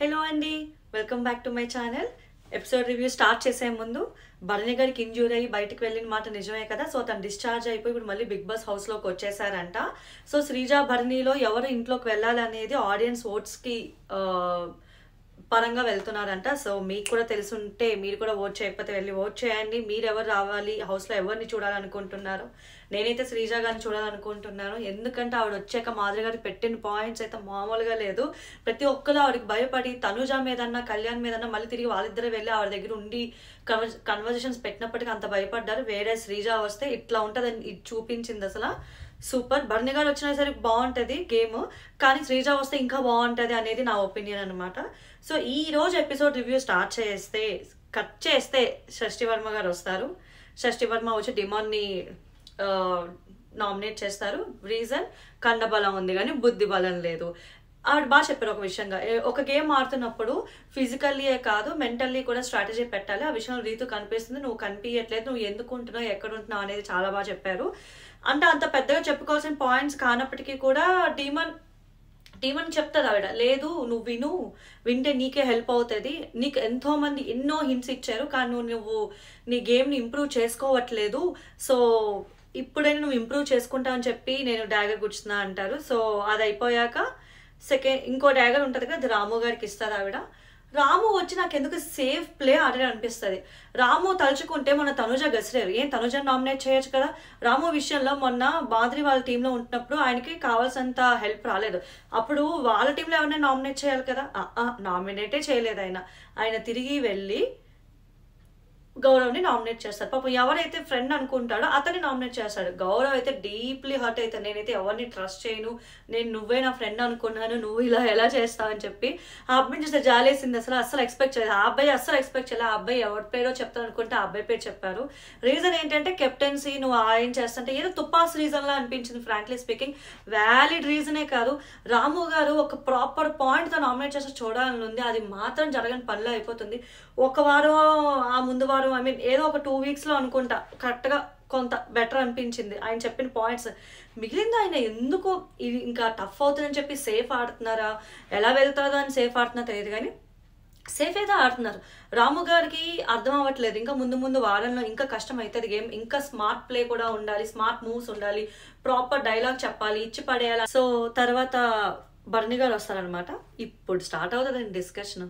Hello అండి, welcome back to my channel. Episode review start చేసే ముందు భరణి గారికి ఇంజ్యూరీ అయ్యి బయటకు వెళ్ళిన మాట నిజమే కదా. సో తను డిశ్చార్జ్ అయిపోయి ఇప్పుడు మళ్ళీ బిగ్ బాస్ హౌస్లోకి వచ్చేసారంట. సో శ్రీజ భరణిలో ఎవరు ఇంట్లోకి వెళ్ళాలనేది ఆడియన్స్ ఓట్స్కి పరంగా వెళ్తున్నారంట. సో మీకు కూడా తెలుసుంటే మీరు కూడా ఓట్ చేయకపోతే వెళ్ళి ఓట్ చేయండి. మీరు ఎవరు రావాలి హౌస్లో, ఎవరిని చూడాలనుకుంటున్నారు? నేనైతే శ్రీజ గారిని చూడాలనుకుంటున్నాను. ఎందుకంటే ఆవిడ వచ్చాక మాధురి గారికి పెట్టిన పాయింట్స్ అయితే మామూలుగా లేదు. ప్రతి ఒక్కరు ఆవిడకి భయపడి తనుజ మీదన్నా కళ్యాణ్ మీదన్నా మళ్ళీ తిరిగి వాళ్ళిద్దరే వెళ్ళి ఆవిడ దగ్గర ఉండి కన్వర్జేషన్స్ పెట్టినప్పటికీ అంత భయపడ్డారు. వేరే శ్రీజ వస్తే ఇట్లా ఉంటుందని ఇది చూపించింది. అసలు సూపర్. భరణి గారు వచ్చినా సరే బాగుంటుంది గేమ్, కానీ శ్రీజ వస్తే ఇంకా బాగుంటుంది అనేది నా ఒపీనియన్ అనమాట. సో ఈ రోజు ఎపిసోడ్ రివ్యూ స్టార్ట్ కట్ చేస్తే షష్ఠి వర్మ గారు వస్తారు. షష్ఠి వర్మ వచ్చి డిమాండ్ని నామినేట్ చేస్తారు. రీజన్ కండబలం ఉంది కానీ బుద్ధి బలం లేదు. ఆవిడ బాగా చెప్పారు ఒక విషయంగా, ఒక గేమ్ ఆడుతున్నప్పుడు ఫిజికల్లీ కాదు మెంటల్లీ కూడా స్ట్రాటజీ పెట్టాలి. ఆ విషయంలో రీతు కనిపిస్తుంది, నువ్వు కనిపించట్లేదు, నువ్వు ఎందుకు ఉంటున్నావు, ఎక్కడ ఉంటున్నావు అనేది చాలా బాగా చెప్పారు. అంటే అంత పెద్దగా చెప్పుకోవాల్సిన పాయింట్స్ కానప్పటికీ కూడా టీమన్ చెప్తుంది ఆవిడ, లేదు నువ్వు వింటే నీకే హెల్ప్ అవుతుంది, నీకు ఎంతోమంది ఎన్నో హింట్స్ ఇచ్చారు కానీ నువ్వు నీ గేమ్ని ఇంప్రూవ్ చేసుకోవట్లేదు, సో ఇప్పుడైనా నువ్వు ఇంప్రూవ్ చేసుకుంటావు అని చెప్పి నేను డాగర్ గుచ్చుతున్నా అంటారు. సో అది అయిపోయాక ఇంకో డాగర్ ఉంటుంది కదా, అది రాము గారికి ఇస్తారు ఆవిడ. రాము వచ్చి నాకు ఎందుకు సేఫ్ ప్లే ఆడారు అనిపిస్తుంది. రాము తలుచుకుంటే మొన్న తనుజ గసిరారు, ఏం తనుజ నామినేట్ చేయొచ్చు కదా. రాము విషయంలో మొన్న మాధురి వాళ్ళ టీంలో ఉంటున్నప్పుడు ఆయనకి కావాల్సినంత హెల్ప్ రాలేదు, అప్పుడు వాళ్ళ టీంలో ఎవరైనా నామినేట్ చేయాలి కదా. నామినేటే చేయలేదు ఆయన తిరిగి వెళ్ళి గౌరవ్ని నామినేట్ చేస్తారు. పాపం ఎవరైతే ఫ్రెండ్ అనుకుంటాడో అతన్ని నామినేట్ చేస్తాడు. గౌరవ్ అయితే డీప్లీ హర్ట్ అవుతాడు, నేనైతే ఎవరిని ట్రస్ట్ చేయను, నువ్వే నా ఫ్రెండ్ అనుకున్నాను, నువ్వు ఇలా ఎలా చేస్తావు అని చెప్పి. ఆ అబ్బాయి చూస్తే జాలేసింది. అసలు ఎక్స్పెక్ట్ చేయలేదు, ఆ అబ్బాయి అస్సలు ఎక్స్పెక్ట్ చేయలేదు. ఆ అబ్బాయి ఎవరి పేరో చెప్తాను అనుకుంటే ఆ అబ్బాయి పేరు చెప్పారు. రీజన్ ఏంటంటే కెప్టెన్సీ నువ్వు ఏం చేస్తుంటే ఏదో తుపాస్ రీజన్లా అనిపించింది. ఫ్రాంక్లీ స్పీకింగ్ వ్యాలిడ్ రీజనే కాదు. రాము గారు ఒక ప్రాపర్ పాయింట్తో నామినేట్ చేస్తే చూడాలని ఉంది, అది మాత్రం జరగని పనిలో అయిపోతుంది. ఒక వారం ఆ ముందు వారం ఏదో ఒక 2 వీక్స్లో అనుకుంటా కరెక్ట్గా కొంత బెటర్ అనిపించింది ఆయన చెప్పిన పాయింట్స్. మిగిలింది ఆయన ఎందుకు ఇది ఇంకా టఫ్ అవుతుందని చెప్పి సేఫ్ ఆడుతున్నారా, ఎలా వెళ్తారో అని సేఫ్ ఆడుతున్నా తెలియదు కానీ సేఫ్ అయితే ఆడుతున్నారు. రాము గారికి అర్థం అవ్వట్లేదు, ఇంకా ముందు వారంలో ఇంకా కష్టం అవుతుంది గేమ్, ఇంకా స్మార్ట్ ప్లే కూడా ఉండాలి, స్మార్ట్ మూవ్స్ ఉండాలి, ప్రాపర్ డైలాగ్ చెప్పాలి, ఇచ్చి పడేయాలి. సో తర్వాత భరణి గారు వస్తారనమాట. ఇప్పుడు స్టార్ట్ అవుతుందండి డిస్కషన్.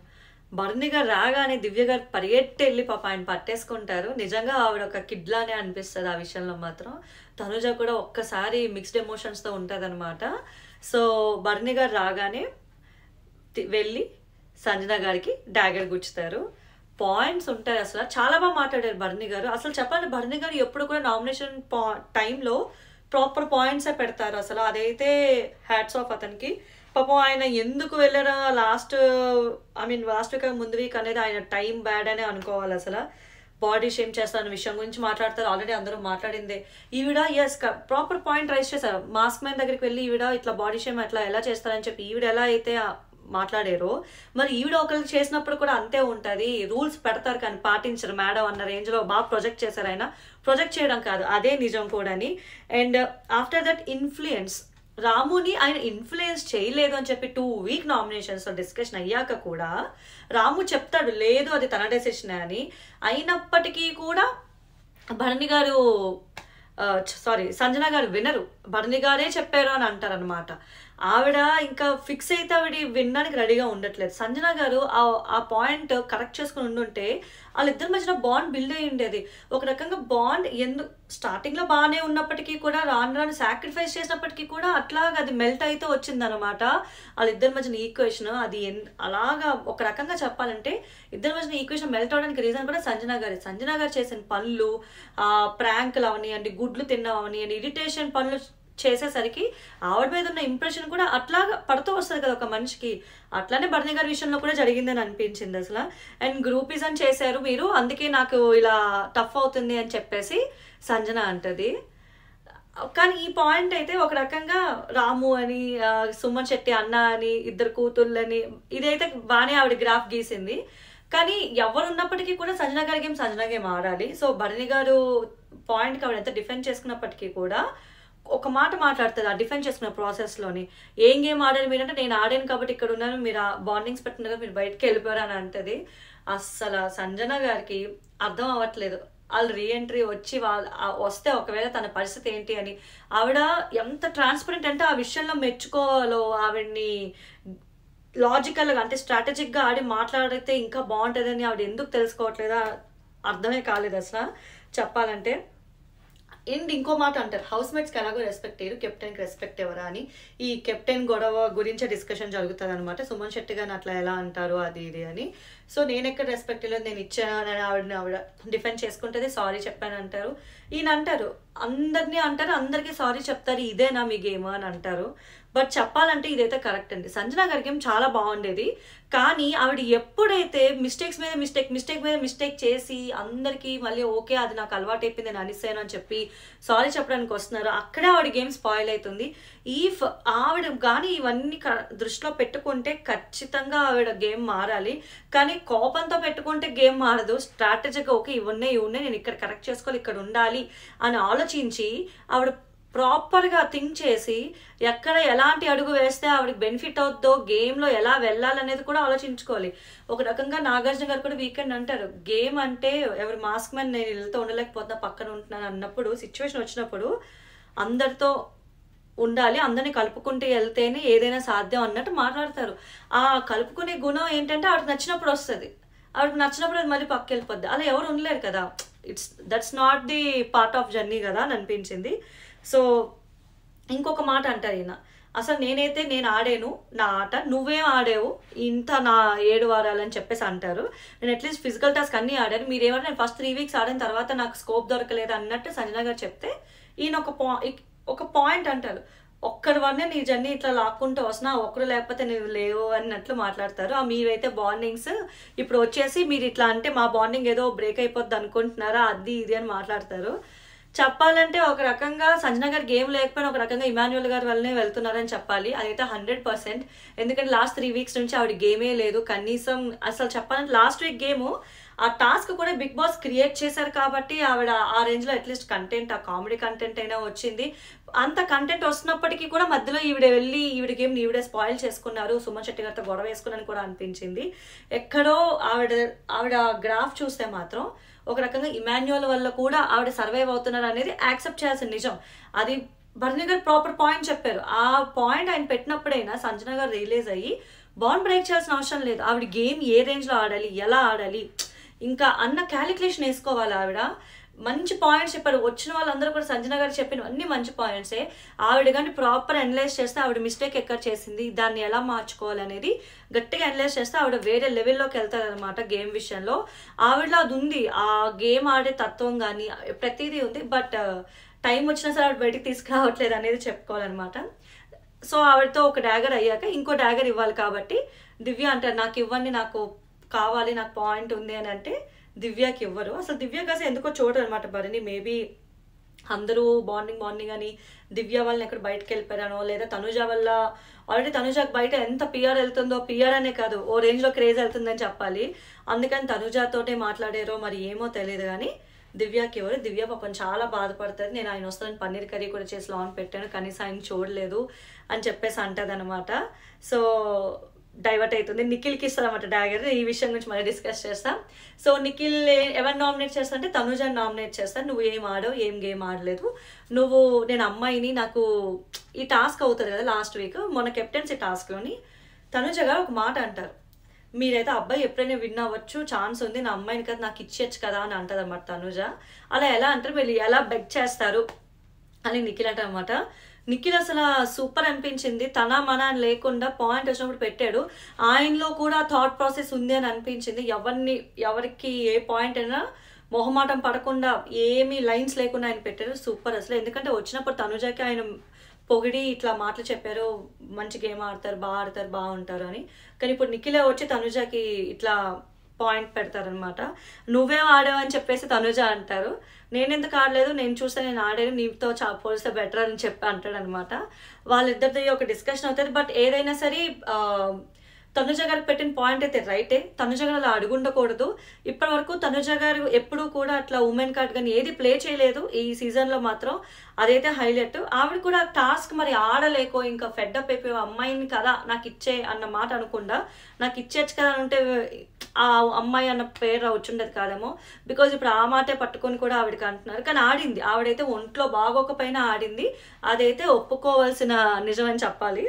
భరణి గారు రాగానే దివ్య గారు పరిగెట్టి వెళ్ళి పాప ఆయన పట్టేసుకుంటారు. నిజంగా ఆవిడ ఒక కిడ్లానే అనిపిస్తుంది ఆ విషయంలో మాత్రం. తనుజ కూడా ఒక్కసారి మిక్స్డ్ ఎమోషన్స్తో ఉంటుంది అనమాట. సో భరణి గారు రాగానే వెళ్ళి సంజన గారికి డాగర్ గుచ్చుతారు. పాయింట్స్ ఉంటాయి. అసలు చాలా బాగా మాట్లాడారు భరణి గారు. అసలు చెప్పాలి, భరణి గారు ఎప్పుడు కూడా నామినేషన్ టైంలో ప్రాపర్ పాయింట్సే పెడతారు. అసలు అదైతే హ్యాట్స్ ఆఫ్ అతనికి. పాపం ఆయన ఎందుకు వెళ్ళారా లాస్ట్ వీక్ ముందు వీక్ అనేది ఆయన టైం బ్యాడ్ అనే అనుకోవాలి. అసలు బాడీ షేమ్ చేస్తారన్న విషయం గురించి మాట్లాడతారు, ఆల్రెడీ అందరూ మాట్లాడిందే. ఈవిడ ప్రాపర్ పాయింట్ రైజ్ చేశారు. మాస్క్ మ్యాన్ దగ్గరికి వెళ్ళి ఈవిడ ఇట్లా బాడీ షేమ్ అట్లా ఎలా చేస్తారని చెప్పి ఈవిడ ఎలా అయితే మాట్లాడారో మరి ఈవిడ ఒకరికి చేసినప్పుడు కూడా అంతే ఉంటుంది. రూల్స్ పెడతారు కానీ పాటించరు మేడం అన్న రేంజ్లో బాగా ప్రొజెక్ట్ చేశారు. ఆయన ప్రొజెక్ట్ చేయడం కాదు, అదే నిజం కూడాని. అండ్ ఆఫ్టర్ దట్ ఇన్ఫ్లుయెన్స్, రాముని ఆయన ఇన్ఫ్లుయెన్స్ చేయలేదు అని చెప్పి 2 వీక్ నామినేషన్స్లో డిస్కషన్ అయ్యాక కూడా రాము చెప్తాడు లేదు అది తన డెసిషనే అని. అయినప్పటికీ కూడా సంజన గారు వినరు, భరణి గారే చెప్పారు అని అంటారు అనమాట. ఆవిడ ఇంకా ఫిక్స్ అయితే ఆవిడ వినడానికి రెడీగా ఉండట్లేదు. సంజన గారు ఆ పాయింట్ కరెక్ట్ చేసుకుని ఉండుంటే వాళ్ళిద్దరి మధ్యన బాండ్ బిల్డ్ అయ్యి ఉండేది. ఒక రకంగా బాండ్ స్టార్టింగ్లో బాగానే ఉన్నప్పటికీ కూడా రాను సాక్రిఫైస్ చేసినప్పటికీ కూడా అట్లాగా అది మెల్ట్ అయితే వచ్చిందనమాట వాళ్ళిద్దరి మధ్యన ఈక్వేషన్. అది అలాగా ఒక రకంగా చెప్పాలంటే ఇద్దరి మధ్యన ఈక్వేషన్ మెల్ట్ అవడానికి రీజన్ కూడా సంజన గారు చేసిన పనులు, ప్రాంకులు అవనివ్వండి, గుడ్లు తిన్నాం అవనివ్వండి, ఇరిటేషన్ పనులు చేసేసరికి ఆవిడ మీద ఉన్న ఇంప్రెషన్ కూడా అట్లాగా పడుతూ వస్తుంది కదా ఒక మనిషికి. అట్లానే భరణి గారి విషయంలో కూడా జరిగిందని అనిపించింది అసలు. అండ్ గ్రూపిజం చేశారు మీరు, అందుకే నాకు ఇలా టఫ్ అవుతుంది అని చెప్పేసి సంజన అంటది. కానీ ఈ పాయింట్ అయితే ఒక రకంగా రాము అని, సుమన్ శెట్టి అన్న అని, ఇద్దరు కూతుళ్ళని, ఇదైతే బాగానే ఆవిడ గ్రాఫ్ గీసింది. కానీ ఎవరు ఉన్నప్పటికీ కూడా సంజన గేమ్ ఆడాలి. సో భరణి గారు పాయింట్కి ఆవిడ ఎంత డిఫెండ్ చేసుకున్నప్పటికీ కూడా ఒక మాట మాట్లాడుతుంది ఆ డిఫెండ్ చేసుకునే ప్రాసెస్లోని. ఏం గేమ్ ఆడారు మీరంటే, నేను ఆడాను కాబట్టి ఇక్కడ ఉన్నాను, మీరు ఆ బాండింగ్స్ పెట్టుకున్నారు మీరు బయటకు వెళ్ళిపోయారు అని అంటది. అస్సలు సంజన గారికి అర్థం అవ్వట్లేదు వాళ్ళు రీఎంట్రీ వచ్చి వస్తే ఒకవేళ తన పరిస్థితి ఏంటి అని. ఆవిడ ఎంత ట్రాన్స్పరెంట్ అంటే ఆ విషయంలో మెచ్చుకోవాలో, ఆవిడ్ని లాజికల్గా అంటే స్ట్రాటజిక్గా ఆడి మాట్లాడితే ఇంకా బాగుంటుందని ఆవిడ ఎందుకు తెలుసుకోవట్లేదా అర్థమే కాలేదు అసలు చెప్పాలంటే. అండ్ ఇంకో మాట అంటారు, హౌస్ మేట్స్కి ఎలాగో రెస్పెక్ట్ అయ్యారు, కెప్టెన్కి రెస్పెక్ట్ ఎవరా అని. ఈ కెప్టెన్ గొడవ గురించే డిస్కషన్ జరుగుతుంది అనమాట. సుమన్ శెట్టి గారిని అట్లా ఎలా అంటారు అది ఇది అని. సో నేను ఎక్కడ రెస్పెక్ట్ ఇవ్వలేదు, నేను ఇచ్చాను అని ఆవిడ డిఫెండ్ చేసుకుంటుంది. సారీ చెప్పాను అంటారు. ఈయన అంటారు, అందరినీ అంటారు, అందరికీ సారీ చెప్తారు, ఇదేనా మీ గేమ్ అని అంటారు. బట్ చెప్పాలంటే ఇదైతే కరెక్ట్ అండి. సంజన గారి గేమ్ చాలా బాగుండేది. కానీ ఆవిడ ఎప్పుడైతే మిస్టేక్స్ మీద మిస్టేక్ చేసి అందరికీ మళ్ళీ ఓకే అది నాకు అలవాటు అయిపోయింది నేను అనిసాను అని చెప్పి సారీ చెప్పడానికి వస్తున్నారు, అక్కడే ఆవిడ గేమ్ స్పాయిల్ అవుతుంది. ఆవిడ కానీ ఇవన్నీ దృష్టిలో పెట్టుకుంటే ఖచ్చితంగా ఆవిడ గేమ్ మారాలి. కానీ కోపంతో పెట్టుకుంటే గేమ్ మారదు. స్ట్రాటజీగా ఓకే ఇవన్నీ నేను ఇక్కడ కరెక్ట్ చేసుకోవాలి, ఇక్కడ ఉండాలి అని ఆలోచించి ఆవిడ ప్రాపర్గా థింక్ చేసి ఎక్కడ ఎలాంటి అడుగు వేస్తే ఆవిడకి బెనిఫిట్ అవుద్దో, గేమ్లో ఎలా వెళ్ళాలనేది కూడా ఆలోచించుకోవాలి. ఒక రకంగా నాగార్జున గారు కూడా వీకెండ్ అంటారు, గేమ్ అంటే ఎవరి మాస్క్ మ్యాన్ నేను వీళ్ళతో ఉండలేకపోతున్నా పక్కన ఉంటున్నాను అన్నప్పుడు, సిచ్యువేషన్ వచ్చినప్పుడు అందరితో ఉండాలి, అందరినీ కలుపుకుంటూ వెళ్తేనే ఏదైనా సాధ్యం అన్నట్టు మాట్లాడతారు. ఆ కలుపుకునే గుణం ఏంటంటే ఆవిడకి నచ్చినప్పుడు వస్తుంది, ఆవిడకి నచ్చినప్పుడు అది మళ్ళీ పక్క వెళ్ళిపోద్ది. అలా ఎవరు ఉండలేరు కదా, that's not the part of journey కదా అని అనిపించింది. సో ఇంకొక మాట అంటారు ఈయన, అసలు నేను ఆడాను నా ఆట, నువ్వేం ఆడావు ఇంత నా 7 వారాలని చెప్పేసి అంటారు. నేను అట్లీస్ట్ ఫిజికల్ టాస్క్ అన్నీ ఆడాను, మీరేమంటే నేను ఫస్ట్ 3 వీక్స్ ఆడిన తర్వాత నాకు స్కోప్ దొరకలేదు అన్నట్టు సంజన గారు చెప్తే ఈయన ఒక పాయింట్ అంటారు, ఒక్కడి వల్లే నీ జర్నీ ఇట్లా లాక్కుంటూ వస్తున్నా, ఒక్కరు లేకపోతే నేను లేవు అన్నట్లు మాట్లాడతారు. మీరైతే బాండింగ్స్ ఇప్పుడు వచ్చేసి మీరు ఇట్లా అంటే మా బాండింగ్ ఏదో బ్రేక్ అయిపోద్ది అనుకుంటున్నారా అది ఇది అని మాట్లాడతారు. చెప్పాలంటే ఒక రకంగా సంజన గారు గేమ్ లేకపోయినా ఒక రకంగా ఇమాన్యుయల్ గారి వల్లనే వెళ్తున్నారని చెప్పాలి. అదైతే 100%. ఎందుకంటే లాస్ట్ 3 వీక్స్ నుంచి ఆవిడ గేమే లేదు కనీసం. అసలు చెప్పాలంటే లాస్ట్ వీక్ గేమ్ ఆ టాస్క్ కూడా బిగ్ బాస్ క్రియేట్ చేశారు కాబట్టి ఆవిడ ఆ రేంజ్లో అట్లీస్ట్ కంటెంట్, ఆ కామెడీ కంటెంట్ అయినా వచ్చింది. అంత కంటెంట్ వస్తున్నప్పటికీ కూడా మధ్యలో ఈవిడ గేమ్ ఈవిడే స్పాయిల్ చేసుకున్నారు, సుమన్ శెట్టి గారితో గొడవ వేసుకున్నారని కూడా అనిపించింది. ఎక్కడో ఆవిడ గ్రాఫ్ చూస్తే మాత్రం ఒక రకంగా ఇమాన్యుయల్ వల్ల కూడా ఆవిడ సర్వైవ్ అవుతున్నారు అనేది యాక్సెప్ట్ చేయాల్సిన నిజం. అది భరణి గారు ప్రాపర్ పాయింట్ చెప్పారు. ఆ పాయింట్ ఆయన పెట్టినప్పుడైనా సంజన గారు రియలైజ్ అయ్యి బాండ్ బ్రేక్ చేయాల్సిన అవసరం లేదు, ఆవిడ గేమ్ ఏ రేంజ్లో ఆడాలి, ఎలా ఆడాలి ఇంకా అన్న క్యాలిక్యులేషన్ వేసుకోవాలి. ఆవిడ మంచి పాయింట్స్ చెప్పారు. వచ్చిన వాళ్ళందరూ కూడా సంజన గారు చెప్పిన అన్ని మంచి పాయింట్సే. ఆవిడ కానీ ప్రాపర్ అనలైజ్ చేస్తే ఆవిడ మిస్టేక్ ఎక్కడ చేసింది, దాన్ని ఎలా మార్చుకోవాలనేది గట్టిగా అనలైజ్ చేస్తే ఆవిడ వేరే లెవెల్లోకి వెళ్తారనమాట గేమ్ విషయంలో. ఆవిడలో అది ఉంది, ఆ గేమ్ ఆడే తత్వం కానీ ప్రతిదీ ఉంది. బట్ టైం వచ్చినా సరే ఆవిడ బయటికి తీసుకురావట్లేదు అనేది చెప్పుకోవాలన్నమాట. సో ఆవిడతో ఒక డాగర్ అయ్యాక ఇంకో డాగర్ ఇవ్వాలి కాబట్టి దివ్య అంటారు, నాకు ఇవ్వండి, నాకు కావాలి, నాకు పాయింట్ ఉంది అని అంటే దివ్యకి ఇవ్వరు. అసలు దివ్య కాస్త ఎందుకో చూడరు అనమాట భరణి. మేబీ అందరూ బాండింగ్ అని దివ్య వాళ్ళని ఎక్కడ బయటకు వెళ్ళిపోయారనో, లేదా తనుజ వల్ల ఆల్రెడీ తనుజకి బయట ఎంత పిఆర్ వెళ్తుందో, పిఆర్ అనే కాదు ఓ రేంజ్లో క్రేజ్ వెళ్తుందని చెప్పాలి. అందుకని తనుజతోటే మాట్లాడారో మరి ఏమో తెలియదు కానీ దివ్యకి ఎవరు. దివ్య పాపం చాలా బాధపడుతుంది. నేను ఆయన వస్తాను పన్నీర్ కర్రీ కూడా చేసి లాన్ పెట్టాను కనీసం ఆయన చూడలేదు అని చెప్పేసి అంటది అనమాట. సో డైవర్ట్ అవుతుంది. నిఖిల్కి ఇస్తుంది అనమాట డాగర్. ఈ విషయం గురించి మళ్ళీ డిస్కస్ చేస్తాం. సో నిఖిల్ ఎవరు నామినేట్ చేస్తా అంటే తనుజని నామినేట్ చేస్తాను. నువ్వు ఏం ఆడవు, ఏం గేమ్ ఆడలేదు, నేను అమ్మాయిని, నాకు ఈ టాస్క్ అవుతుంది కదా లాస్ట్ వీక్ మొన్న కెప్టెన్సీ టాస్క్లోని తనుజ గారు ఒక మాట అంటారు, మీరైతే అబ్బాయి ఎప్పుడైనా విన్ అవ్వచ్చు, ఛాన్స్ ఉంది, నా అమ్మాయిని కదా నాకు ఇచ్చేయచ్చు కదా అని అంటది అనమాట తనుజ. అలా ఎలా అంటారు, వీళ్ళు ఎలా బెగ్ చేస్తారు అని నిఖిల్ అంటారు అనమాట. నిఖిల్ అసలు సూపర్ అనిపించింది. తన మన అని లేకుండా పాయింట్ వచ్చినప్పుడు పెట్టాడు. ఆయనలో కూడా థాట్ ప్రాసెస్ ఉంది అని అనిపించింది. ఎవరికి ఏ పాయింట్ అయినా మొహమాటం పడకుండా ఏమీ లైన్స్ లేకుండా ఆయన పెట్టారు. సూపర్ అసలు. ఎందుకంటే వచ్చినప్పుడు తనుజకి ఆయన పొగిడి ఇట్లా మాటలు చెప్పారు, మంచి గేమ్ ఆడతారు, బాగుంటారు అని. కానీ ఇప్పుడు నిఖిలే వచ్చి తనుజకి ఇట్లా పాయింట్ పెడతారనమాట. నువ్వేం ఆడావు అని చెప్పేసి తనుజ అంటారు. నేనెందుకు ఆడలేదు, నేను చూస్తే నేను ఆడాను, నీతో పోలిస్తే బెటర్ అని చెప్పి అంటాడు అనమాట. వాళ్ళిద్దరిది ఒక డిస్కషన్ అవుతుంది. బట్ ఏదైనా సరే తనుజ గారికి పెట్టిన పాయింట్ అయితే రైటే. తనుజ గారు అలా అడుగుండకూడదు. ఇప్పటి వరకు తనుజ గారు ఎప్పుడూ కూడా అట్లా ఉమెన్ కార్డ్ కానీ ఏది ప్లే చేయలేదు. ఈ సీజన్లో మాత్రం అదైతే హైలైట్. ఆవిడ కూడా టాస్క్ మరి ఆడలేకో ఇంకా ఫెడ్అప్ అయిపోయి అమ్మాయిని కదా నాకు ఇచ్చే అన్న మాట అనకుండా నాకు ఇచ్చేచ్చు కదా అంటే ఆ అమ్మాయి అన్న పేరు వచ్చుండదు కాదేమో. బికాజ్ ఇప్పుడు ఆ మాటే పట్టుకొని కూడా ఆవిడకి అంటున్నారు. కానీ ఆడింది, ఆవిడైతే ఒంట్లో బాగోకపోయినా ఆడింది. అదైతే ఒప్పుకోవాల్సిన నిజమని చెప్పాలి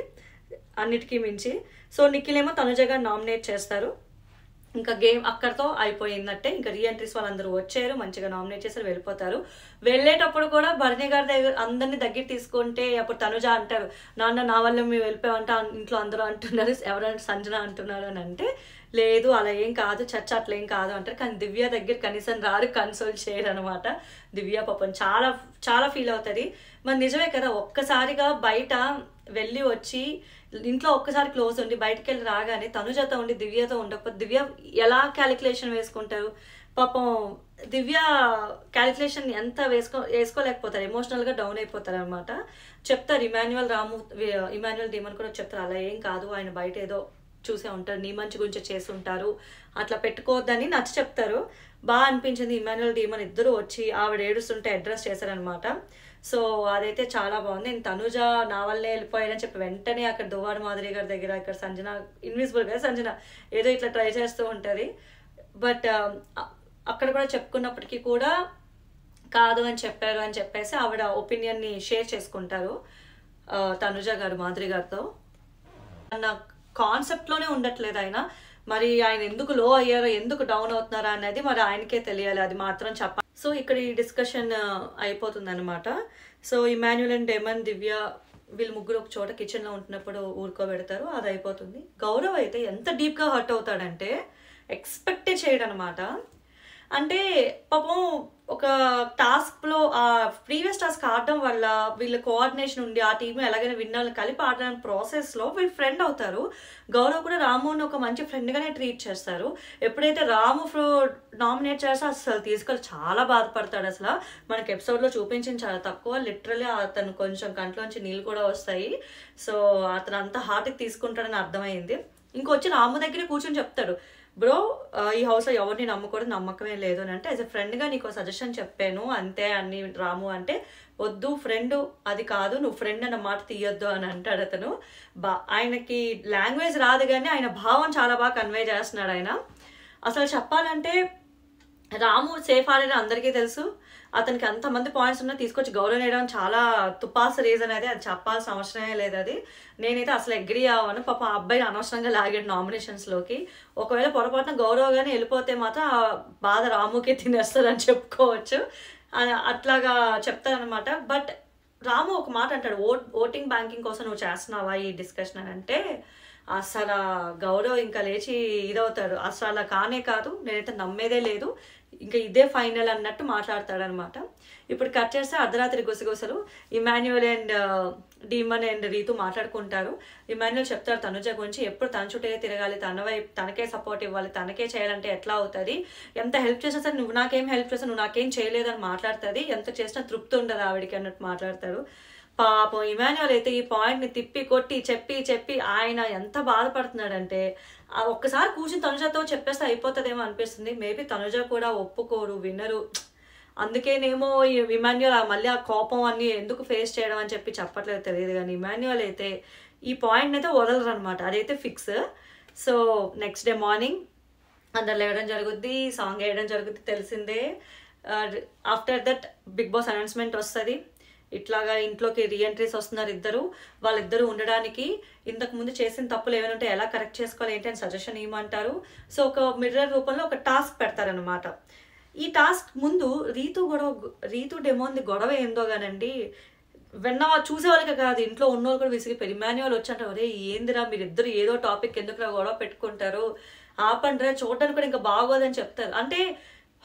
అన్నిటికీ మించి. సో నిఖిల్ ఏమో తనుజ గారు నామినేట్ చేస్తారు. ఇంకా గేమ్ అక్కడితో అయిపోయిందంటే ఇంకా రీఎంట్రీస్ వాళ్ళందరూ వచ్చారు, మంచిగా నామినేట్ చేశారు, వెళ్ళిపోతారు. వెళ్ళేటప్పుడు కూడా భరణి గారి దగ్గర అందరినీ దగ్గర తీసుకుంటే అప్పుడు తనుజ అంటారు, నాన్న నా వల్ల మేము వెళ్ళిపోయామంటే ఇంట్లో అందరూ అంటున్నారు, ఎవరైనా సంజన అంటున్నారు అని అంటే లేదు అలా ఏం కాదు చర్చ అట్లా ఏం కాదు అంటారు. కానీ దివ్య దగ్గర కనీసం రారు, కన్సోల్ చేయరు అనమాట. దివ్య పాపం చాలా చాలా ఫీల్ అవుతుంది. మరి నిజమే కదా, ఒక్కసారిగా బయట వెళ్ళి వచ్చి ఇంట్లో ఒక్కసారి క్లోజ్ ఉండి బయటకు వెళ్ళి రాగానే తనుజతో ఉండి దివ్యతో ఉండకపోతే దివ్య ఎలా క్యాలిక్యులేషన్ వేసుకుంటారు. పాపం దివ్య క్యాలిక్యులేషన్ ఎంత వేసుకోలేకపోతారు, ఎమోషనల్గా డౌన్ అయిపోతారు అనమాట. చెప్తారు ఇమాన్యుయల్ డీమన్ కూడా చెప్తారు అలా ఏం కాదు, ఆయన బయట ఏదో చూసే ఉంటారు, నీ మంచి గురించి చేస్తుంటారు, అట్లా పెట్టుకోవద్దని నచ్చ చెప్తారు. బాగా అనిపించింది. ఇమాన్యుయల్ డీమన్ ఇద్దరు వచ్చి ఆవిడ ఏడుస్తుంటే అడ్రస్ చేశారనమాట. సో అదైతే చాలా బాగుంది. నేను తనుజ నా వల్లే వెళ్ళిపోయానని చెప్పి వెంటనే అక్కడ దువ్వాడ మాధురి గారి దగ్గర ఇక్కడ సంజన ఇన్విజిబుల్ కదా, సంజన ఏదో ఇట్లా ట్రై చేస్తూ ఉంటుంది. బట్ అక్కడ కూడా చెప్పుకున్నప్పటికీ కూడా కాదు అని చెప్పారు అని చెప్పేసి ఆవిడ ఒపీనియన్ని షేర్ చేసుకుంటారు తనుజ గారు మాధురి గారితో. నా కాన్సెప్ట్లోనే ఉండట్లేదు ఆయన. మరి ఆయన ఎందుకు లో అయ్యారో ఎందుకు డౌన్ అవుతున్నారా అనేది మరి ఆయనకే తెలియాలి, అది మాత్రం చెప్పాలి. సో ఇక్కడ ఈ డిస్కషన్ అయిపోతుంది అనమాట. సో ఇమాన్యుయల్ అండ్ డెమన్ దివ్య వీళ్ళు ముగ్గురు ఒక చోట కిచెన్లో ఉంటున్నప్పుడు ఊరుకోబెడతారు, అది అయిపోతుంది. గౌరవ్ అయితే ఎంత డీప్గా హర్ట్ అవుతాడంటే ఎక్స్పెక్టే చేయడు అనమాట. అంటే పాపం ఒక టాస్క్లో ఆ ప్రీవియస్ టాస్క్ ఆడడం వల్ల వీళ్ళ కోఆర్డినేషన్ ఉండి ఆ టీమ్ ఎలాగైనా విన్నాళ్ళని కలిపి ఆడడానికి ప్రాసెస్లో వీళ్ళు ఫ్రెండ్ అవుతారు. గౌరవ్ కూడా రాముని ఒక మంచి ఫ్రెండ్గానే ట్రీట్ చేస్తారు. ఎప్పుడైతే రాము నామినేట్ చేస్తే అసలు తీసుకొని చాలా బాధపడతాడు. అసలు మనకి ఎపిసోడ్లో చూపించింది చాలా తక్కువ, లిటరలీ అతను కొంచెం కంట్లోంచి నీళ్ళు కూడా వస్తాయి. సో అతను అంత హార్ట్కి తీసుకుంటాడని అర్థమైంది. ఇంకొచ్చి రాము దగ్గరే కూర్చొని చెప్తాడు, బ్రో ఈ హౌస్లో ఎవరిని నమ్మకూడదు, నమ్మకమే లేదు అని అంటే యాజ్ ఎ ఫ్రెండ్గా నీకు సజెషన్ చెప్పాను అంతే అని రాము అంటే, వద్దు ఫ్రెండ్ అది కాదు, నువ్వు ఫ్రెండ్ అన్న మాట తీయొద్దు అని అంటాడు అతను. ఆయనకి లాంగ్వేజ్ రాదు కానీ ఆయన భావం చాలా బాగా కన్వే చేస్తున్నాడు ఆయన. అసలు చెప్పాలంటే రాము సేఫ్ ఆడని అందరికీ తెలుసు. అతనికి అంతమంది పాయింట్స్ ఉన్నా తీసుకొచ్చి గౌరవం వేయడం చాలా తుపాస్ రీజన్ అది చెప్పాల్సిన అవసరమే లేదు. అది నేనైతే అసలు అగ్రీ అవ్వను. పాప ఆ అబ్బాయిని అనవసరంగా లాగాడు నామినేషన్స్లోకి. ఒకవేళ పొరపాటున గౌరవగానే వెళ్ళిపోతే మాత్రం ఆ బాధ రాముకి తినేస్తారని చెప్పుకోవచ్చు. అట్లాగా చెప్తారనమాట. బట్ రాము ఒక మాట అంటాడు, ఓటింగ్ బ్యాంకింగ్ కోసం నువ్వు చేస్తున్నావా ఈ డిస్కషన్ అని అంటే అసలు గౌరవ్ ఇంకా లేచి ఇదవుతాడు. అసలు అలా కానే కాదు, నేనైతే నమ్మేదే లేదు, ఇంకా ఇదే ఫైనల్ అన్నట్టు మాట్లాడతాడనమాట. ఇప్పుడు కట్ చేస్తే అర్ధరాత్రి గుసగుసలు Emmanuel and Demon and Rithu మాట్లాడుకుంటారు. ఇమాన్యుయల్ చెప్తారు తనుజ గురించి, ఎప్పుడు తన చుట్టే తిరగాలి, తన వైపు తనకే సపోర్ట్ ఇవ్వాలి, తనకే చేయాలంటే ఎట్లా అవుతుంది, ఎంత హెల్ప్ చేసినా సరే నువ్వు నాకేం హెల్ప్ చేస్తావు, నువ్వు నాకేం చేయలేదని మాట్లాడుతుంది, ఎంత చేసినా తృప్తి ఉండదు ఆవిడికి అన్నట్టు మాట్లాడతారు. పాపం ఇమాన్యుయల్ అయితే ఈ పాయింట్ని తిప్పి కొట్టి చెప్పి ఆయన ఎంత బాధపడుతున్నాడంటే ఒక్కసారి కూర్చుని తనుజతో చెప్పేస్తే అయిపోతుందేమో అనిపిస్తుంది. మేబీ తనుజ కూడా ఒప్పుకోరు, వినరు. అందుకేనేమో ఇమాన్యుయల్ మళ్ళీ ఆ కోపం అన్ని ఎందుకు ఫేస్ చేయడం అని చెప్పి చెప్పట్లేదు తెలియదు. కానీ ఇమాన్యుయల్ అయితే ఈ పాయింట్ని అయితే వదలరు అనమాట, అదైతే fix. So next day morning అందరు లేవడం జరుగుద్ది, సాంగ్ వేయడం జరుగుద్ది తెలిసిందే. After that Bigg Boss announcement వస్తుంది. ఇట్లాగా ఇంట్లోకి రీఎంట్రీస్ వస్తున్నారు వాళ్ళిద్దరూ ఉండడానికి ఇంతకుముందు చేసిన తప్పులు ఏమైనా ఉంటే ఎలా కరెక్ట్ చేసుకోవాలి ఏంటి అని సజెషన్ ఇవ్వమంటారు. సో ఒక మిర్రర్ రూపంలో ఒక టాస్క్ పెడతారనమాట. ఈ టాస్క్ ముందు రీతు డెమోన్ది గొడవ ఏందో కానండి, చూసే వాళ్ళకి కాదు ఇంట్లో ఉన్నోళ్ళు కూడా విసిగిపోయి ఇమాన్యుయల్ వచ్చి అంటే ఒరే ఏందిరా మీరిద్దరు ఏదో టాపిక్ ఎందుకురా గొడవ పెట్టుకుంటారు, ఆపండిరా చూడడానికి కూడా ఇంకా బాగోదని చెప్తారు. అంటే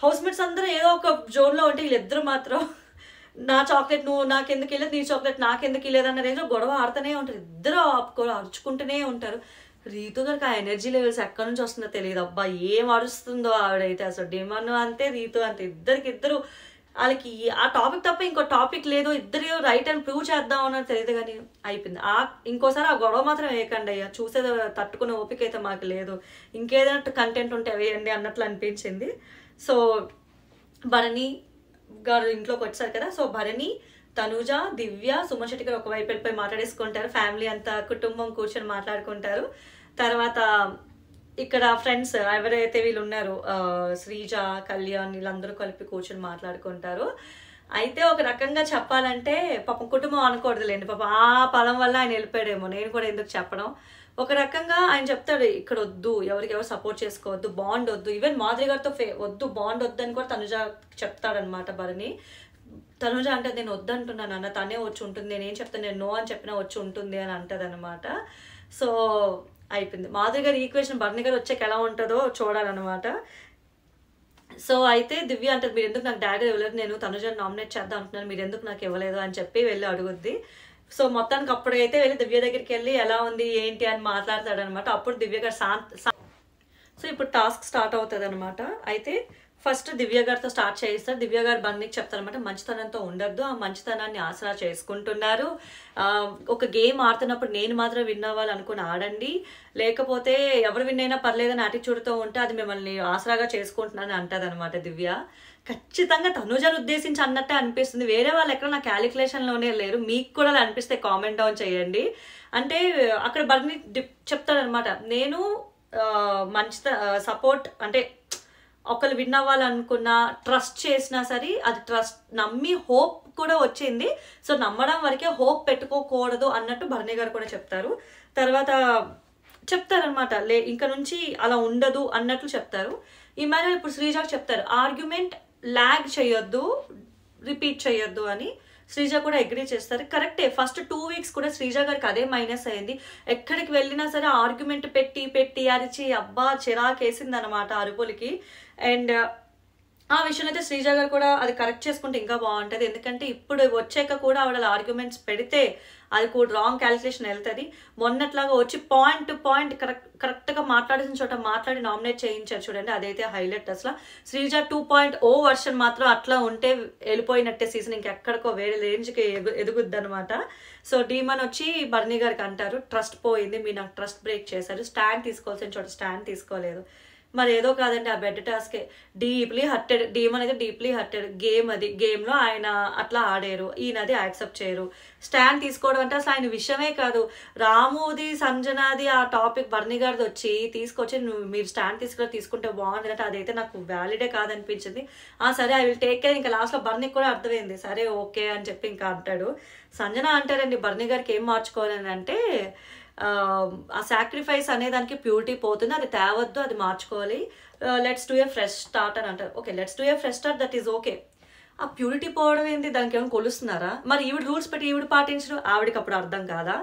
హౌస్ మేట్స్ అందరూ ఏదో ఒక జోన్లో ఉంటే వీళ్ళిద్దరు మాత్రం నా చాక్లెట్ నువ్వు నాకెందుకు ఇవ్వలేదు, నీ చాక్లెట్ నాకెందుకు ఇవ్వలేదు అన్న రేంజ్లో గొడవ ఆడుతూనే ఉంటారు. ఇద్దరు అరుచుకుంటూనే ఉంటారు. రీతు గారికి ఆ ఎనర్జీ లెవెల్స్ ఎక్కడి నుంచి వస్తుందో తెలియదు. అబ్బా ఏం అరుస్తుందో ఆవిడైతే, అసలు డిమాండ్ అంతే రీతు అంతే, ఇద్దరు వాళ్ళకి ఆ టాపిక్ తప్ప ఇంకో టాపిక్ లేదు, ఇద్దరు రైట్ అని ప్రూవ్ చేద్దాం అన్నది తెలియదు కానీ అయిపోయింది. ఇంకోసారి ఆ గొడవ మాత్రం వేయకండి అయ్యా, చూసేది తట్టుకునే ఓపిక అయితే మాకు లేదు, ఇంకేదైనా కంటెంట్ ఉంటే వేయండి అన్నట్లు అనిపించింది. సో భరణి గారు ఇంట్లోకి వచ్చారు కదా, సో భరణి, తనుజ, దివ్య, సుమన్ శెట్టి గారు ఒకవైపు వెళ్ళిపోయి మాట్లాడేసుకుంటారు, ఫ్యామిలీ అంతా కుటుంబం కూర్చొని మాట్లాడుకుంటారు. తర్వాత ఇక్కడ ఫ్రెండ్స్ ఎవరైతే వీళ్ళు ఉన్నారు శ్రీజ, కళ్యాణ్ వీళ్ళందరూ కలిపి కూర్చొని మాట్లాడుకుంటారు. అయితే ఒక రకంగా చెప్పాలంటే పాపం కుటుంబం అనకూడదులేండి, పాపం ఆ పదం వల్ల ఆయన వెళ్ళిపోయాడేమో, నేను కూడా ఎందుకు చెప్పడం. ఒక రకంగా ఆయన చెప్తాడు ఇక్కడ వద్దు, ఎవరికి ఎవరు సపోర్ట్ చేసుకోవద్దు, బాండ్ వద్దు, ఈవెన్ మాధురి గారితో వద్దు, బాండ్ వద్దు అని కూడా తనుజ చెప్తాడనమాట భరణి. తనుజ అంటే నేను వద్దంటున్నాను అన్న, తనే వచ్చి ఉంటుంది, నేనేం చెప్తాను, నేను నో అని చెప్పినా వచ్చి ఉంటుంది అని అంటది అనమాట. సో అయిపోయింది. మాధురి గారి ఈక్వేషన్ భరణి గారు వచ్చాక ఎలా ఉంటుందో చూడాలన్నమాట. సో అయితే దివ్య అంటే మీరు ఎందుకు నాకు డాడీ ఇవ్వలేదు, నేను తనుజని నామినేట్ చేద్దాం అంటున్నాను, మీరు ఎందుకు నాకు ఇవ్వలేదు అని చెప్పి వెళ్ళి అడుగుద్ది. సో మొత్తానికి అప్పుడైతే వెళ్ళి దివ్య దగ్గరికి వెళ్ళి ఎలా ఉంది ఏంటి అని మాట్లాడతాడు అనమాట. అప్పుడు దివ్య గారు సో ఇప్పుడు టాస్క్ స్టార్ట్ అవుతుంది అనమాట. అయితే ఫస్ట్ దివ్య గారితో స్టార్ట్ చేయిస్తారు. దివ్య గారు బన్నీకి చెప్తారనమాట, మంచితనంతో ఉండద్దు, ఆ మంచితనాన్ని ఆసరా చేసుకుంటున్నారు, ఒక గేమ్ ఆడుతున్నప్పుడు నేను మాత్రం విన్ అవ్వాలి అనుకుని ఆడండి, లేకపోతే ఎవరు విన్ అయినా పర్లేదని యాటిట్యూడ్తో ఉంటే అది మిమ్మల్ని ఆసరాగా చేసుకుంటున్నాను అంటది అనమాట దివ్య. ఖచ్చితంగా తనుజను ఉద్దేశించి అన్నట్టే అనిపిస్తుంది, వేరే వాళ్ళు ఎక్కడ నా క్యాలిక్యులేషన్లోనే లేరు, మీకు కూడా అనిపిస్తే కామెంట్ డౌన్ చేయండి. అంటే అక్కడ బన్నీ చెప్తాడనమాట, నేను మంచి సపోర్ట్ అంటే ఒకళ్ళు విన్ అవ్వాలనుకున్నా ట్రస్ట్ చేసినా సరే అది ట్రస్ట్ నమ్మి హోప్ కూడా వచ్చింది, సో నమ్మడం వరకే, హోప్ పెట్టుకోకూడదు అన్నట్టు భరణి గారు కూడా చెప్తారు. తర్వాత చెప్తారనమాట ఇంకా నుంచి అలా ఉండదు అన్నట్లు చెప్తారు. ఈ మేర ఇప్పుడు శ్రీజాకి చెప్తారు ఆర్గ్యుమెంట్ లాగ్ చేయొద్దు, రిపీట్ చేయొద్దు అని. శ్రీజ కూడా అగ్రీ చేస్తారు. కరెక్టే, ఫస్ట్ 2 వీక్స్ కూడా శ్రీజ గారికి అదే మైనస్ అయింది. ఎక్కడికి వెళ్ళినా సరే ఆర్గ్యుమెంట్ పెట్టి పెట్టి అరిచి అబ్బా చిరాకేసింది అనమాట అరుపులకి. అండ్ ఆ విషయం అయితే శ్రీజ గారు కూడా అది కరెక్ట్ చేసుకుంటే ఇంకా బాగుంటుంది, ఎందుకంటే ఇప్పుడు వచ్చాక కూడా ఆవిడ ఆర్గ్యుమెంట్స్ పెడితే అది కూడా రాంగ్ క్యాలిక్యులేషన్ వెళ్తుంది. మొన్నట్లాగా వచ్చి పాయింట్ టు పాయింట్ కరెక్ట్గా మాట్లాడిన చోట మాట్లాడి నామినేట్ చేయించారు చూడండి, అదైతే హైలైట్. అసలు శ్రీజ 2.0 వర్షన్ మాత్రం అట్లా ఉంటే వెళ్ళిపోయినట్టే సీజన్, ఇంకెక్కడికో వేరే రేంజ్కి ఎదుగుద్ది అనమాట. సో డీమన్ వచ్చి భరణి గారికి అంటారు, ట్రస్ట్ పోయింది, మీరు నాకు ట్రస్ట్ బ్రేక్ చేశారు, స్టాండ్ తీసుకోవాల్సిన చోట స్టాండ్ తీసుకోలేదు, మరి ఏదో కాదండి ఆ బెడ్ టాస్కే డీప్లీ హర్టెడ్, డీమన్ అయితే డీప్లీ హర్టెడ్, గేమ్లో ఆయన అట్లా ఆడారు, ఈయనది యాక్సెప్ట్ చేయరు, స్టాండ్ తీసుకోవడం అంటే అసలు ఆయన విషయమే కాదు. రాముది సంజనాది ఆ టాపిక్ భరణి గారిది వచ్చి తీసుకొచ్చి మీరు స్టాండ్ తీసుకుంటే బాగుంది అంటే అదైతే నాకు వ్యాలిడే కాదనిపించింది. సరే ఐ విల్ టేక్ కేర్, ఇంకా లాస్ట్లో భరణికి కూడా అర్థమైంది, సరే ఓకే అని చెప్పి ఇంకా అంటాడు. సంజన అంటారండి భరణి గారికి ఏం మార్చుకోవాలని అంటే, ఆ సాక్రిఫైస్ అనే దానికి ప్యూరిటీ పోతుంది, అది తేవద్దు, అది మార్చుకోవాలి, let's do a fresh start అని అంటారు. Okay let's do a fresh start, that is okay. ఆ ప్యూరిటీ పోవడం ఏంటి, దానికి ఏమైనా కొలుస్తున్నారా? మరి ఈవిడ రూల్స్ పెట్టి ఈవిడ పాటించడం ఆవిడకి అప్పుడు అర్థం కాదా?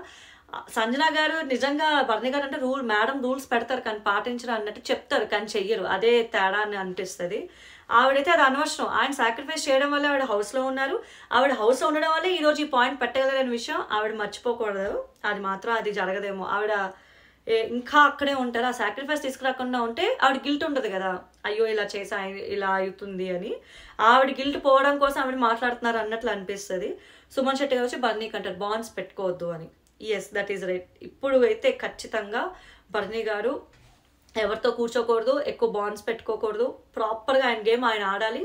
సంజన గారు నిజంగా భరణి గారు అంటే మేడం రూల్స్ పెడతారు కానీ పాటించరు అన్నట్టు చెప్తారు కానీ చెయ్యరు, అదే తేడా అని అనిపిస్తుంది. ఆవిడైతే అది అనవసరం, ఆయన సాక్రిఫైస్ చేయడం వల్ల ఆవిడ హౌస్లో ఉన్నారు, ఆవిడ హౌస్లో ఉండడం వల్లే ఈరోజు ఈ పాయింట్ పెట్టగలరనే విషయం ఆవిడ మర్చిపోకూడదు, అది మాత్రం అది జరగదేమో. ఆవిడ ఇంకా అక్కడే ఉంటారు, ఆ సాక్రిఫైస్ తీసుకురాకుండా ఉంటే ఆవిడ గిల్ట్ ఉంటుంది కదా, అయ్యో ఇలా చేసా ఇలా అవుతుంది అని, ఆవిడ గిల్ట్ పోవడం కోసం ఆవిడ మాట్లాడుతున్నారు అన్నట్లు అనిపిస్తుంది. సుమన్ శెట్టి గారు వచ్చి భరణికి అంటారు బాండ్స్ పెట్టుకోవద్దు అని. Yes that is right. ఇప్పుడు అయితే ఖచ్చితంగా భరణి గారు ఎవరితో కూర్చోకూడదు, ఎక్కువ బాండ్స్ పెట్టుకోకూడదు, ప్రాపర్గా ఆయన గేమ్ ఆయన ఆడాలి,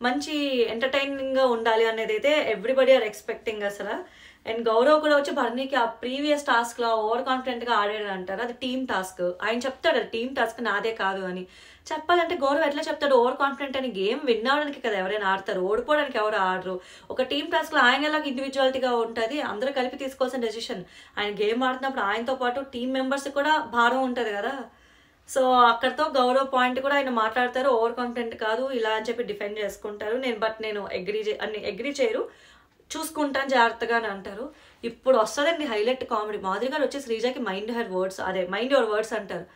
మంచి ఎంటర్టైనింగ్గా ఉండాలి అనేది అయితే ఎవ్రీబడి ఆర్ ఎక్స్పెక్టింగ్ అసలు. అండ్ గౌరవ్ కూడా వచ్చి భరణికి ఆ ప్రీవియస్ టాస్క్లో ఓవర్ కాన్ఫిడెంట్గా ఆడాడు అంటారు, అది టీమ్ టాస్క్, ఆయన చెప్తాడు అది టీమ్ టాస్క్ నాదే కాదు అని. చెప్పాలంటే గౌరవ్ ఎట్లా చెప్తాడు ఓవర్ కాన్ఫిడెంట్ అని, గేమ్ విన్ అవ్వడానికి కదా ఎవరైనా ఆడతారు, ఓడిపోవడానికి ఎవరు ఆడరు. ఒక టీమ్ టాస్క్లో ఆయన ఎలాగ ఇండివిజువాలిటీగా ఉంటుంది, అందరూ కలిపి తీసుకోవాల్సిన డెసిషన్, ఆయన గేమ్ ఆడుతున్నప్పుడు ఆయనతో పాటు టీమ్ మెంబర్స్ కూడా భారం ఉంటుంది కదా. సో అక్కడితో గౌరవ్ పాయింట్ కూడా ఆయన మాట్లాడతారు, ఓవర్ కాన్ఫిడెంట్ కాదు ఇలా అని చెప్పి డిఫెండ్ చేసుకుంటారు. నేను అగ్రీ చేయరు, చూసుకుంటాను జాగ్రత్తగా అని అంటారు. ఇప్పుడు వస్తుందండి హైలైట్ కామెడీ, మాధురి గారు వచ్చి శ్రీజాకి మైండ్ యువర్ వర్డ్స్ అంటారు.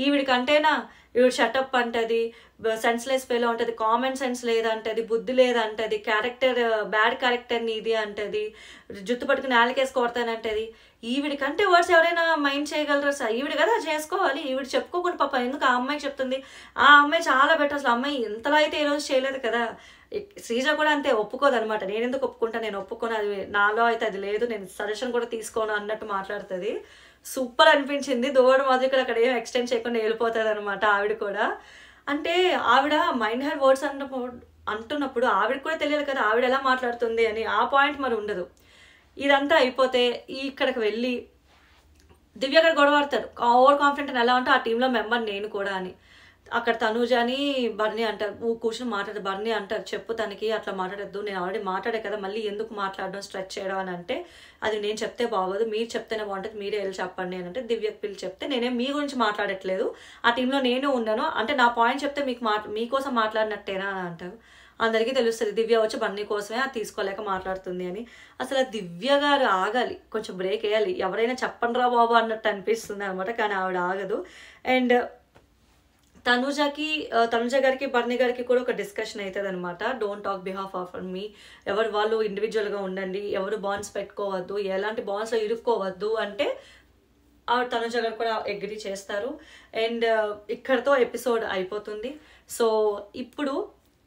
ఈవిడికంటేనా ఈవిడ షటప్ అంటది, సెన్స్లెస్ వేలో ఉంటుంది, కామన్ సెన్స్ లేదంటది, బుద్ధి లేదంటది, బ్యాడ్ క్యారెక్టర్ నీది అంటది, జుట్టు పట్టుకుని నేలకేసి కొడతానంటది. ఈవిడికంటే వర్డ్స్ ఎవరైనా మైండ్ చేయగలరా సార్? ఈవిడ కదా చేసుకోవాలి. ఈవిడ చెప్పుకోకుండా పాప ఎందుకు ఆ అమ్మాయికి చెప్తుంది? ఆ అమ్మాయి చాలా బెటర్. అసలు అమ్మాయి ఇంతలా అయితే ఈరోజు చేయలేదు కదా. శ్రీజ కూడా అంతే ఒప్పుకోదనమాట. నేను ఎందుకు ఒప్పుకుంటా, నేను ఒప్పుకోను, అది నాలో అయితే అది లేదు, నేను సజెషన్ కూడా తీసుకోను అన్నట్టు మాట్లాడుతుంది. సూపర్ అనిపించింది. దువ్వడం మాదిరి కూడా అక్కడ ఏం ఎక్స్టెండ్ చేయకుండా వెళ్ళిపోతుంది అనమాట ఆవిడ కూడా. అంటే ఆవిడ మైండ్ హర్ వర్డ్స్ అంటున్నప్పుడు ఆవిడ కూడా తెలియదు కదా ఆవిడ ఎలా మాట్లాడుతుంది అని. ఆ పాయింట్ మరి ఉండదు. ఇదంతా అయిపోతే ఇక్కడికి వెళ్ళి దివ్య గారు గొడవడతారు. ఓవర్ కాన్ఫిడెంట్ అని ఎలా ఉంటే ఆ టీంలో మెంబర్ నేను కూడా అని. అక్కడ తనుజని బర్నీ అంటారు, కూర్చొని మాట్లాడదు. బర్నీ అంటారు చెప్పు తనకి అట్లా మాట్లాడద్దు, నేను ఆల్రెడీ మాట్లాడే కదా, మళ్ళీ ఎందుకు మాట్లాడడం స్ట్రెచ్ చేయడం అని. అంటే అది నేను చెప్తే బాగోదు, మీరు చెప్తేనే బాగుంటుంది, మీరే వెళ్ళి చెప్పండి అని. అంటే దివ్యకి పిలిచి చెప్తే నేనేం మీ గురించి మాట్లాడట్లేదు, ఆ టీంలో నేను ఉన్నాను, అంటే నా పాయింట్ చెప్తే మీకు మీకోసం మాట్లాడినట్టేనా అని అంటారు. అందరికీ తెలుస్తుంది దివ్య వచ్చి బన్నీ కోసమే అది తీసుకోలేక మాట్లాడుతుంది అని. అసలు దివ్య గారు ఆగాలి, కొంచెం బ్రేక్ వేయాలి. ఎవరైనా చెప్పండి రా బాబు అన్నట్టు అనిపిస్తుంది అనమాట. కానీ ఆవిడ ఆగదు. అండ్ తనుజ గారికి బర్నీ గారికి కూడా ఒక డిస్కషన్ అవుతుంది అనమాట. డోంట్ టాక్ బిహాఫ్ ఆఫ్ మీ, ఎవరు వాళ్ళు ఇండివిజువల్గా ఉండండి, ఎవరు బాండ్స్ పెట్టుకోవద్దు, ఎలాంటి బాండ్స్లో ఇరుక్కోవద్దు అంటే తనుజ గారు కూడా అగ్రీ చేస్తారు. అండ్ ఇక్కడతో ఎపిసోడ్ అయిపోతుంది. సో ఇప్పుడు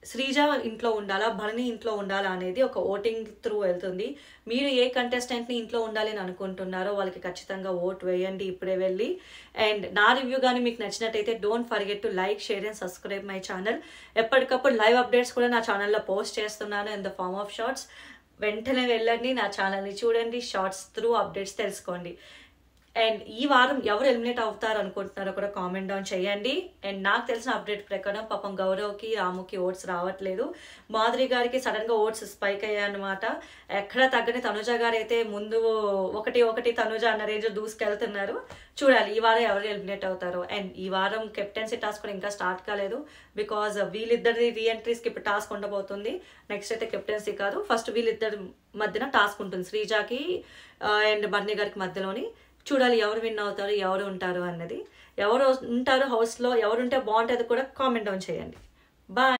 శ్రీజ ఇంట్లో ఉండాలా, భరణి ఇంట్లో ఉండాలా అనేది ఒక ఓటింగ్ త్రూ వెళ్తుంది. మీరు ఏ కంటెస్టెంట్ని ఇంట్లో ఉండాలి అని అనుకుంటున్నారో వాళ్ళకి ఖచ్చితంగా ఓట్ వేయండి ఇప్పుడే వెళ్ళి. అండ్ నా రివ్యూ కానీ మీకు నచ్చినట్టయితే don't forget to like, share and subscribe my channel. ఎప్పటికప్పుడు లైవ్ అప్డేట్స్ కూడా నా ఛానల్లో పోస్ట్ చేస్తున్నాను in the form of shorts. వెంటనే వెళ్ళండి, నా ఛానల్ని చూడండి, షార్ట్స్ త్రూ అప్డేట్స్ తెలుసుకోండి. అండ్ ఈ వారం ఎవరు ఎలిమినేట్ అవుతారు అనుకుంటున్నారో కూడా కామెంట్ డౌన్ చేయండి. అండ్ నాకు తెలిసిన అప్డేట్ ప్రకారం పాపం గౌరవ్కి, రాముకి ఓట్స్ రావట్లేదు. మాధురి గారికి సడన్గా ఓట్స్ స్పైక్ అయ్యాయన్నమాట. ఎక్కడ తగ్గని తనుజ గారు అయితే ముందు ఒకటి తనుజ అన్న రేంజ్ దూసుకెళ్తున్నారు. చూడాలి ఈ వారం ఎవరు ఎలిమినేట్ అవుతారో. అండ్ ఈ వారం కెప్టెన్సీ టాస్క్ కూడా ఇంకా స్టార్ట్ కాలేదు. బికాజ్ వీళ్ళిద్దరి రీఎంట్రీస్కి ఇప్పుడు టాస్క్ ఉండబోతుంది. నెక్స్ట్ అయితే కెప్టెన్సీ కాదు, ఫస్ట్ వీళ్ళిద్దరి మధ్యన టాస్క్ ఉంటుంది, శ్రీజాకి అండ్ బర్నీ గారికి మధ్యలోని. చూడాలి ఎవరు విన్ అవుతారు, ఎవరు ఉంటారు అన్నది. ఎవరు ఉంటారు హౌస్లో, ఎవరు ఉంటే బాగుంటుంది కూడా కామెంట్ డౌన్ చేయండి. బాయ్.